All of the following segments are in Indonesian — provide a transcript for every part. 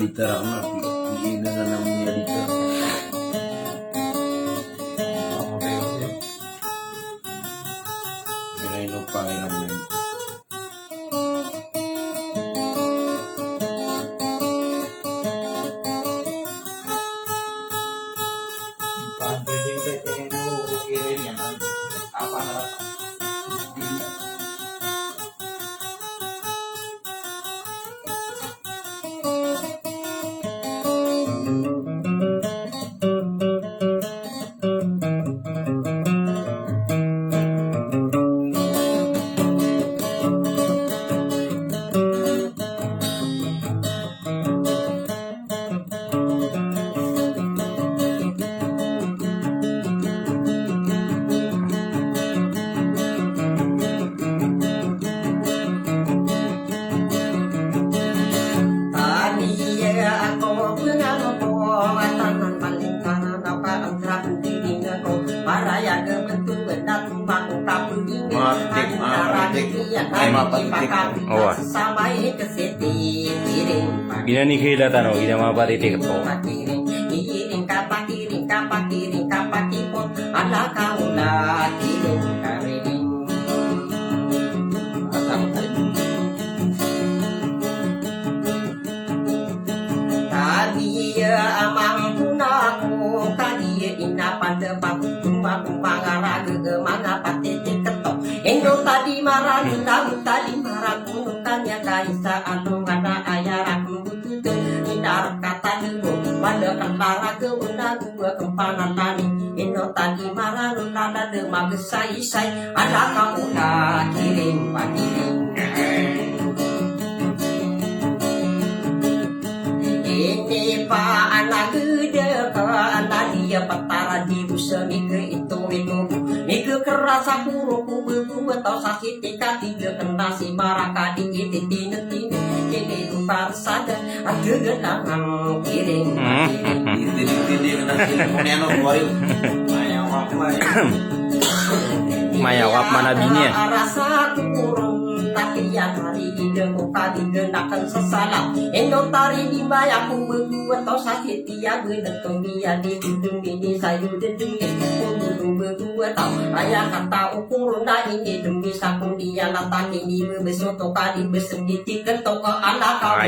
diterang ini dengan namanya diterang. Ini lupa yang Gina ni kila tano, gina mga titik to. Endo tadi marah, tadi marah, kunukannya kaisa anu ngana ayah aku butuh hindar kata dulu pada kentara ke undang gua kempanan tani. Endo tadi marah, nada demam gesai-sai, ada kamu nak kirim pakirim. Ini pak anak gede ke anak dia petara di busani ke itu. Niku kerasa kuruku bebu atau sakit tingkat tiga kena si maraka dingin tinet ini tukar sadar ada genangan kirim titik nasi neno boy. Mayawap mana bini ya? Rasa kurung tapi yang hari ini muka digenakan sesalah. Endo tari di bayaku bebu atau sakit dia gedeng dia di gedung ini sayur dedeng berdua tahu ayah kata ukur na ini demi sakun dia nata ini bebesoto kali besediti ketok anak kau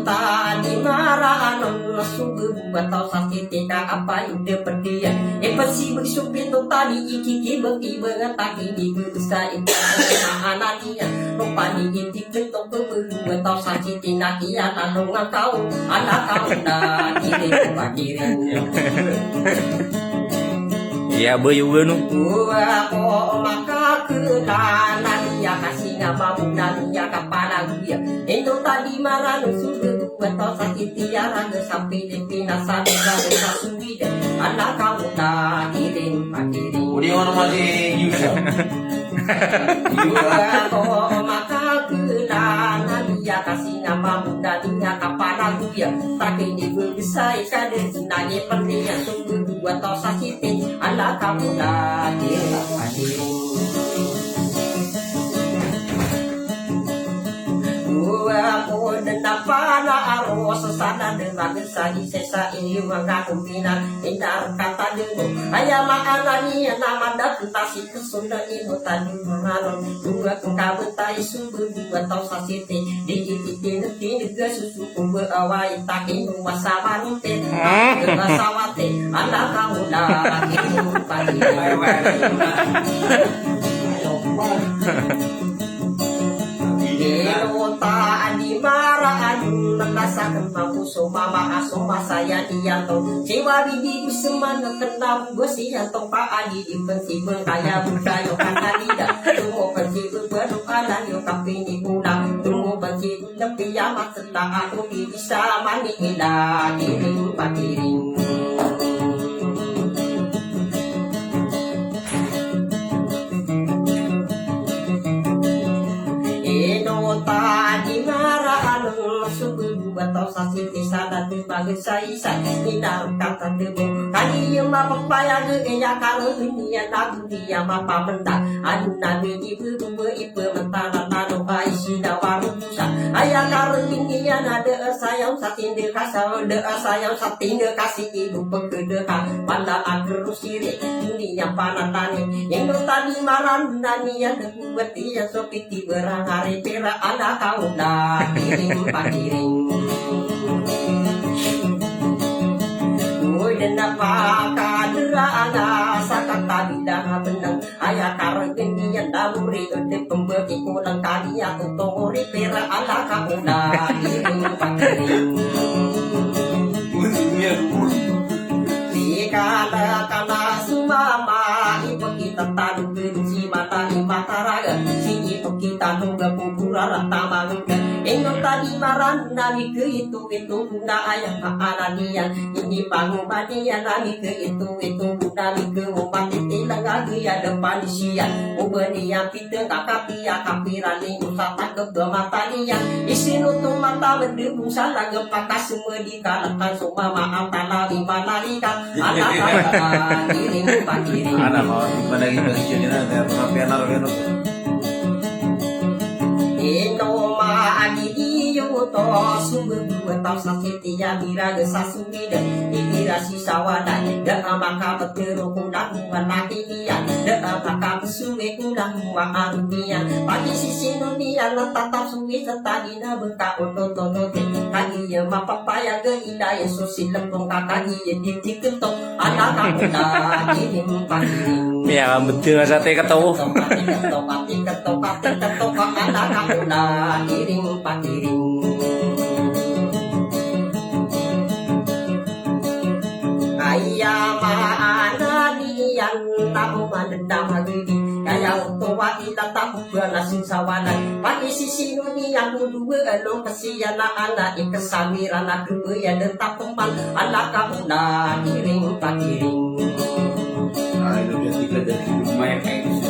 tadi marah anon subuh batau sakit tika apa ide perdian pasti bersupit tadi iki bagi bengataki di bisa itu anaknya lupa di intik ketok bebu batau sakit tika kia lalu ngakau anak kau dah kiri pakirin Iya juga nu. Gua kok maka kenana dia kasih nama muda dia kepala dia. Itu tadi marah sudah dua tahun sakit dia raga sampai di pinasa dan sasudi anak kamu tak kirim pakirim. Udah orang masih juga. Gua kok maka kenana dia kasih nama muda dia kepala dia. Tapi ini bisa ikade nanya penting sungguh dua tahun sakit anak kamu lagi gua pun kenapa arus sana dengan sagi sesa ini mengaku minat hindar kata dulu ayah makanannya nama datang tasi kesunda ibu tadi mengalun dua kengkau betai sumber dua tau sasiti di tiga susu kumbu awai tak inu wasawante wasawate anak kamu lagi pagi Nota di marah merasakan mamuso mama asoma saya dianto cewa bibi semana kenal gue si anto pak adi di pensi berkaya budaya kata tidak tunggu pensi berdoa yo tapi di pulang tunggu pensi tapi amat tentang aku bisa mandi ilah kirim pakirim tadi marah subuh buat tau sasi desa dan bagai sai ina kata debu kali yang mapapaya ge ya karo dunia nagu dia mapa benda adu nabi ibu mentana tano bai sida waru musa ayah karo dunia nada sayang satinde kasau de sayang satinde kasih ibu pegedeka panda ager rusire dunia panatane yang tadi maran dania debu beti ya sopiti berang hari pera ada kau dah kiring pakiring dan apa kadera ana sakata bidang benang ayah kareng kendian damuri ode pembeki kulang kali aku tongori pera ala kauna kiring pakiring dikala kana sumama ibu kita tadu benci mata di mata raga si ibu kita nunggu pupura tamang Engkau tadi marah nami ke itu bunda ayah kealanian ini bangun badian nami ke itu nami ke umat tilang lagi ya depan sian ubeni yang pita kakapia kapirani usata ke dua mata nian isi nutup mata mendebu salah gepakas semua dikalahkan semua maaf tanah lima narikan anak kiring pakiring Anak mau mana gitu jadi nanti apa yang naruh Inoma adi to sumber dua tau sakiti ya bira gesa sumida ibira si sawada da amaka betero kundang wanati dia da amaka suwe kundang wa arunia pagi sisi dunia tatap suwi setadi na beka ototono kagi ya mapapaya ge ida ya susi lempong kakagi ya diti kentok anak kamuda kirim pakiring ya betul sate ketau ketok anak kamuda kirim pakiring ayah mana dian tahu mandendam lagi kaya utawa ila tahu balasin sawanan pagi sisi dunia dua elo kesian anak ikesamiran aku ya detap tempat anak kamu dah kiring pakiring itu dia tiga dari rumah yang kayak gitu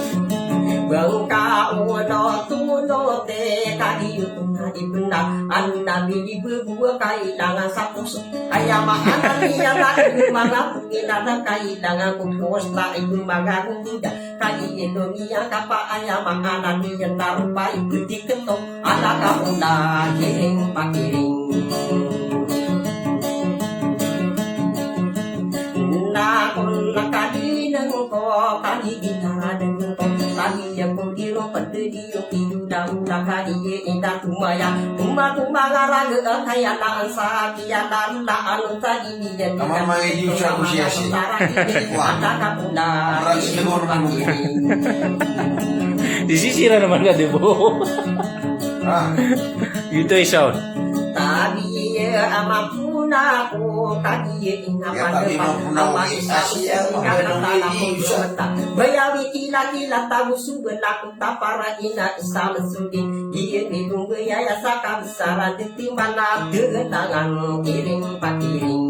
bangka uno tuno te kadi utuna di benak anda bini berdua kailangan satu ayam anak dia tak ibu mana penginaran kailangan kumpus tak ibu maga kuda kadi Indonesia kapa ayam anak dia tarupa ibu diketok anak kamu dah kiring pakiring na kun kadi nang ko kadi gitara nang ko kadi ya ko diro padu dio pidu dang kadi ye inda tumaya tuma ngaraga kaya na sa kiya dan la anu tadi ni jadi Kamu mangi usia usia sih. ada kapuna di sisi lah naman ka debo Ah, gitu iso Tadi amapuna ko kadi ingapan ama isasiya ingapan ko bayawi kila tahu subela ku tapara ina isam sudin dia bidung ya saka besar di mana dengan kiring pakiring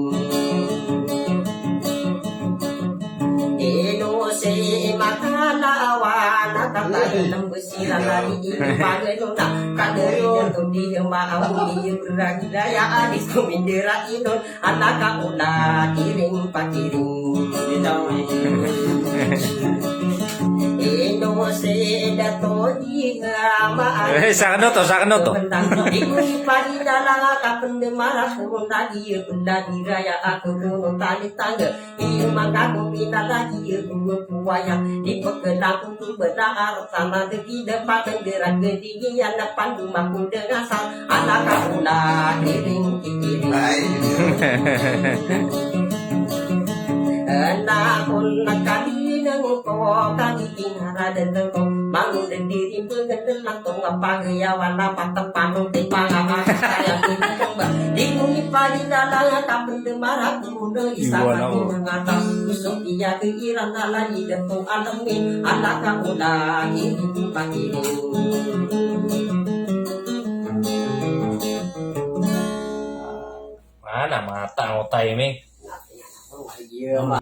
se makana awana kata dalam besiran dari ini pagai nona kadero untuk dia mau dia beragi daya adis kumindera inun anak kauna kiring pakiring se dato diga ma sakno to ikut padi dalang kapan demara kunda dia benda diraya aku gunung tali tangga iyo mangkaku bina lagi buaya di pekelang untuk benar sama degi depan kenderan gedigi yang depan rumahku dengan sal anak kamu lah kiring anak pun kali nang ko kali tinara dan ko bangun dan diri pengen langsung apa gaya warna patang panung timbang apa saya dikungi padi dalang kapan demara kuno isaka mengata usung dia pikiran lagi detung alamin anak kamu lagi pagi mana matang otai ini iya